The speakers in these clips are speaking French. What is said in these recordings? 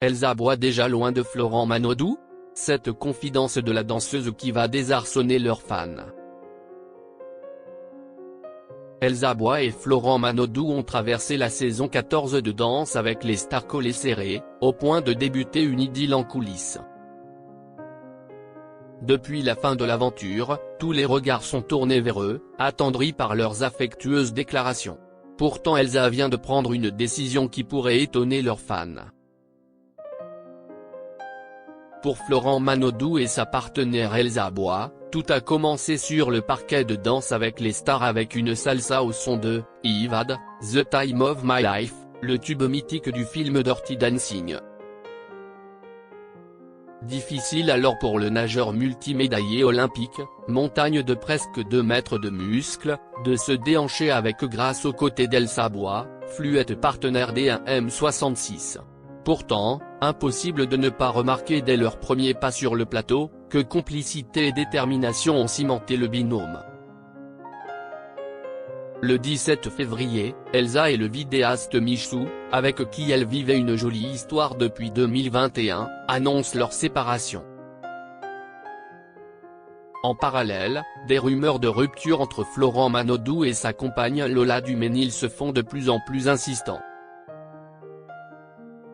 Elsa aboie déjà loin de Florent Manodou? Cette confidence de la danseuse qui va désarçonner leurs fans. Elsa aboie et Florent Manodou ont traversé la saison 14 de Danse avec les stars collés serrés, au point de débuter une idylle en coulisses. Depuis la fin de l'aventure, tous les regards sont tournés vers eux, attendris par leurs affectueuses déclarations. Pourtant Elsa vient de prendre une décision qui pourrait étonner leurs fans. Pour Florent Manodou et sa partenaire Elsa aboie, tout a commencé sur le parquet de Danse avec les stars avec une salsa au son de « Ivad, The Time of My Life », le tube mythique du film Dirty Dancing. Difficile alors pour le nageur multimédaillé olympique, montagne de presque 2 mètres de muscles, de se déhancher avec grâce aux côtés d'Elsa aboie, fluette partenaire des 1m66. Pourtant, impossible de ne pas remarquer dès leur premier pas sur le plateau, que complicité et détermination ont cimenté le binôme. Le 17 février, Elsa et le vidéaste Michou, avec qui elle vivait une jolie histoire depuis 2021, annoncent leur séparation. En parallèle, des rumeurs de rupture entre Florent Manodou et sa compagne Lola Duménil se font de plus en plus insistants.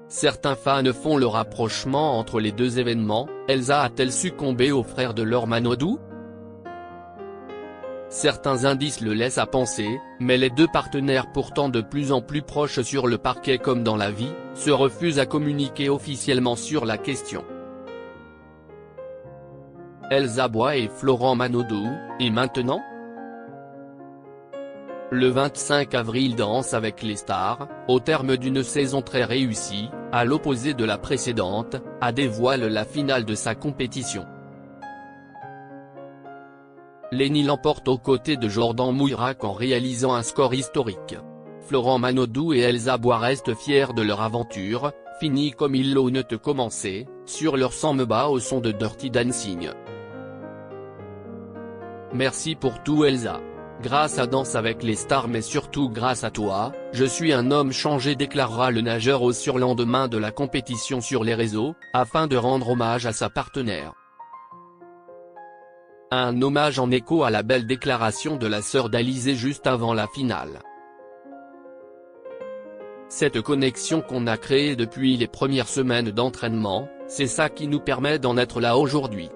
Certains fans font le rapprochement entre les deux événements. Elsa a-t-elle succombé aux frères de Laure Manodou? Certains indices le laissent à penser, mais les deux partenaires pourtant de plus en plus proches sur le parquet comme dans la vie, se refusent à communiquer officiellement sur la question. Elsa aboie et Florent Manodou, et maintenant? Le 25 avril Danse avec les stars, au terme d'une saison très réussie, à l'opposé de la précédente, a dévoilé la finale de sa compétition. Lenny l'emporte aux côtés de Jordan Mouirac en réalisant un score historique. Florent Manodou et Elsa aboie restent fiers de leur aventure, finie comme ils l'ont commencé, sur leur sang me bat au son de Dirty Dancing. Merci pour tout Elsa. Grâce à Danse avec les stars mais surtout grâce à toi, je suis un homme changé, déclarera le nageur au surlendemain de la compétition sur les réseaux, afin de rendre hommage à sa partenaire. Un hommage en écho à la belle déclaration de la sœur d'Alizé juste avant la finale. Cette connexion qu'on a créée depuis les premières semaines d'entraînement, c'est ça qui nous permet d'en être là aujourd'hui.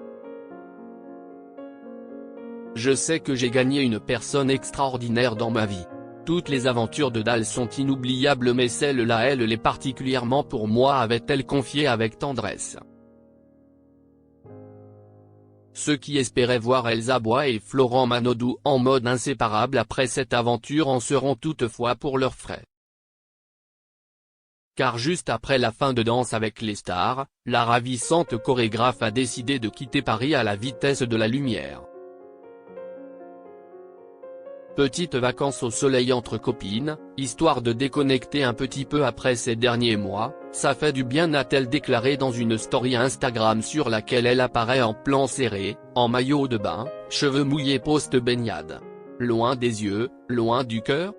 Je sais que j'ai gagné une personne extraordinaire dans ma vie. Toutes les aventures de Dal sont inoubliables mais celle-là elle l'est particulièrement pour moi, avait-elle confié avec tendresse. Ceux qui espéraient voir Elsa aboie et Florent Manodou en mode inséparable après cette aventure en seront toutefois pour leurs frais. Car juste après la fin de Danse avec les stars, la ravissante chorégraphe a décidé de quitter Paris à la vitesse de la lumière. Petite vacances au soleil entre copines, histoire de déconnecter un petit peu après ces derniers mois, ça fait du bien, a-t-elle déclaré dans une story Instagram sur laquelle elle apparaît en plan serré, en maillot de bain, cheveux mouillés post-baignade. Loin des yeux, loin du cœur.